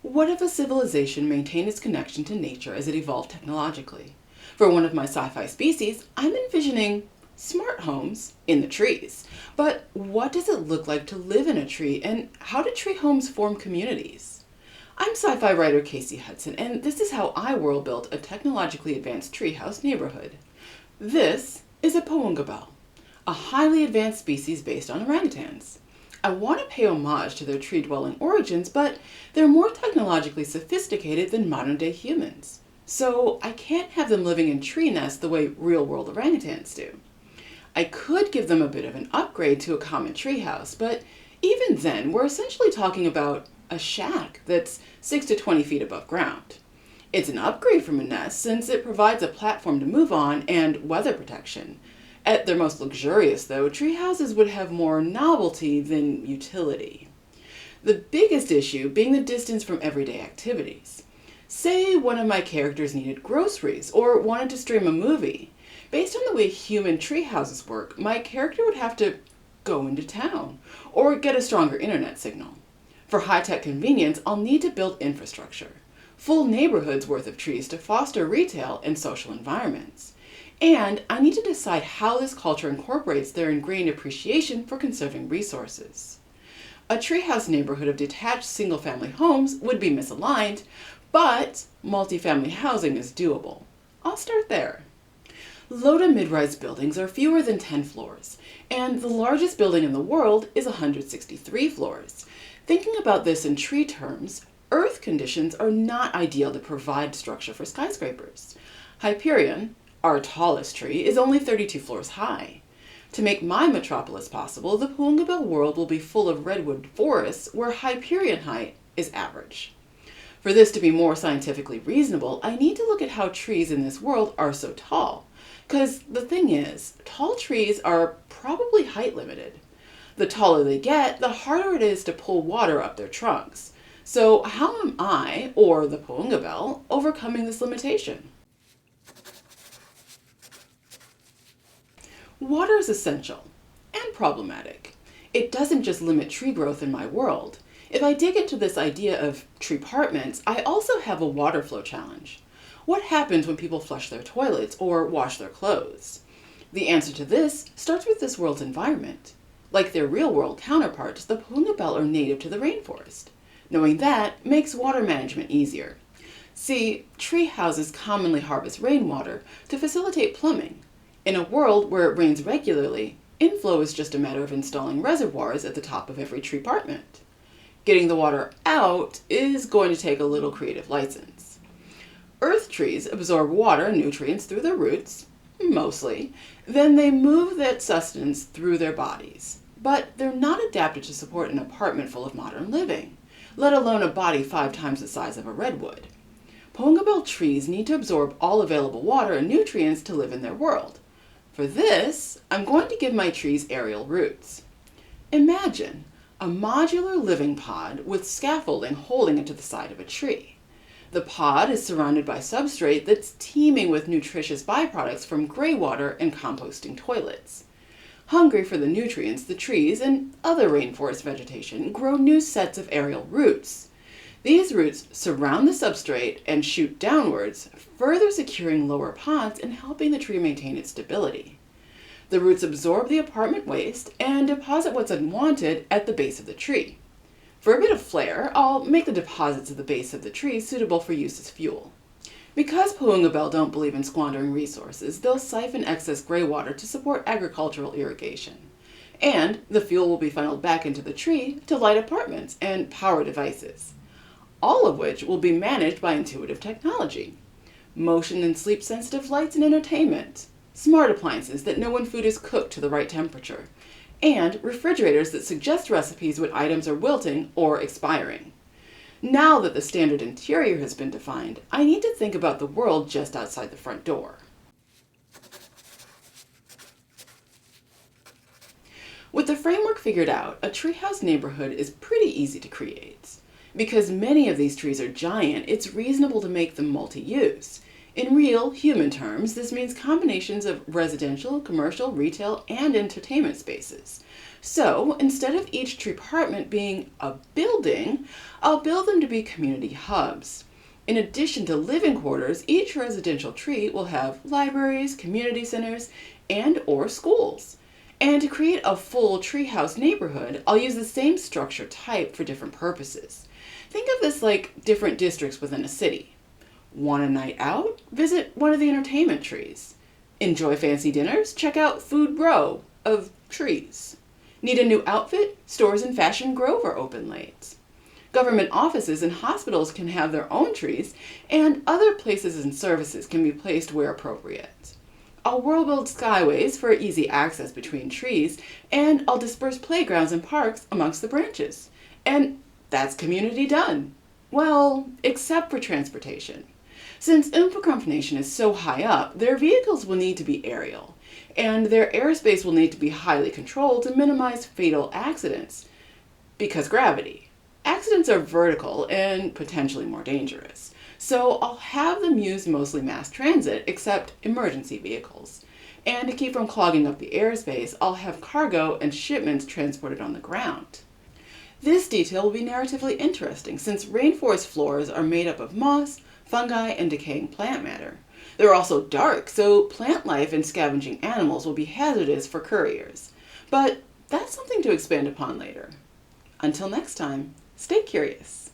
What if a civilization maintained its connection to nature as it evolved technologically? For one of my sci-fi species, I'm envisioning smart homes in the trees. But what does it look like to live in a tree, and how do tree homes form communities? I'm sci-fi writer Casey Hudson, and this is how I world built a technologically advanced treehouse neighborhood. This is a Pwungabel, a highly advanced species based on orangutans. I want to pay homage to their tree-dwelling origins, but they're more technologically sophisticated than modern-day humans. So I can't have them living in tree nests the way real-world orangutans do. I could give them a bit of an upgrade to a common treehouse, but even then, we're essentially talking about a shack that's 6 to 20 feet above ground. It's an upgrade from a nest since it provides a platform to move on and weather protection. At their most luxurious, though, treehouses would have more novelty than utility. The biggest issue being the distance from everyday activities. Say one of my characters needed groceries or wanted to stream a movie. Based on the way human treehouses work, my character would have to go into town or get a stronger internet signal. For high-tech convenience, I'll need to build infrastructure. Full neighborhoods worth of trees to foster retail and social environments. And I need to decide how this culture incorporates their ingrained appreciation for conserving resources. A treehouse neighborhood of detached single-family homes would be misaligned, but multifamily housing is doable. I'll start there. Low to mid-rise buildings are fewer than 10 floors, and the largest building in the world is 163 floors. Thinking about this in tree terms, Earth conditions are not ideal to provide structure for skyscrapers. Hyperion, our tallest tree, is only 32 floors high. To make my metropolis possible, the Pwungabel world will be full of redwood forests where Hyperion height is average. For this to be more scientifically reasonable, I need to look at how trees in this world are so tall. Because the thing is, tall trees are probably height limited. The taller they get, the harder it is to pull water up their trunks. So how am I, or the Pwungabel, overcoming this limitation? Water is essential and problematic. It doesn't just limit tree growth in my world. If I dig into this idea of treepartments, I also have a water flow challenge. What happens when people flush their toilets or wash their clothes? The answer to this starts with this world's environment. Like their real-world counterparts, the Pwungabel are native to the rainforest. Knowing that makes water management easier. See, tree houses commonly harvest rainwater to facilitate plumbing. In a world where it rains regularly, inflow is just a matter of installing reservoirs at the top of every treepartment. Getting the water out is going to take a little creative license. Earth trees absorb water and nutrients through their roots, mostly. Then they move that sustenance through their bodies. But they're not adapted to support an apartment full of modern living, let alone a body 5 times the size of a redwood. Pwungabel trees need to absorb all available water and nutrients to live in their world. For this, I'm going to give my trees aerial roots. Imagine a modular living pod with scaffolding holding it to the side of a tree. The pod is surrounded by substrate that's teeming with nutritious byproducts from gray water and composting toilets. Hungry for the nutrients, the trees and other rainforest vegetation grow new sets of aerial roots. These roots surround the substrate and shoot downwards, further securing lower pods and helping the tree maintain its stability. The roots absorb the apartment waste and deposit what's unwanted at the base of the tree. For a bit of flair, I'll make the deposits at the base of the tree suitable for use as fuel. Because Pwungabel don't believe in squandering resources, they'll siphon excess gray water to support agricultural irrigation. And the fuel will be funneled back into the tree to light apartments and power devices, all of which will be managed by intuitive technology. Motion and sleep-sensitive lights and entertainment, smart appliances that know when food is cooked to the right temperature, and refrigerators that suggest recipes when items are wilting or expiring. Now that the standard interior has been defined, I need to think about the world just outside the front door. With the framework figured out, a treehouse neighborhood is pretty easy to create. Because many of these trees are giant, it's reasonable to make them multi-use. In real human terms, this means combinations of residential, commercial, retail, and entertainment spaces. So instead of each tree department being a building, I'll build them to be community hubs. In addition to living quarters, each residential tree will have libraries, community centers, and or schools. And to create a full treehouse neighborhood, I'll use the same structure type for different purposes. Think of this like different districts within a city. Want a night out? Visit one of the entertainment trees. Enjoy fancy dinners? Check out Food Row of trees. Need a new outfit? Stores in Fashion Grove are open late. Government offices and hospitals can have their own trees, and other places and services can be placed where appropriate. I'll world build skyways for easy access between trees, and I'll disperse playgrounds and parks amongst the branches. And that's community done. Well, except for transportation. Since Umfacrumpf Nation is so high up, their vehicles will need to be aerial, and their airspace will need to be highly controlled to minimize fatal accidents. Because gravity. Accidents are vertical and potentially more dangerous. So I'll have them use mostly mass transit, except emergency vehicles. And to keep from clogging up the airspace, I'll have cargo and shipments transported on the ground. This detail will be narratively interesting since rainforest floors are made up of moss, fungi, and decaying plant matter. They're also dark, so plant life and scavenging animals will be hazardous for couriers. But that's something to expand upon later. Until next time, stay curious.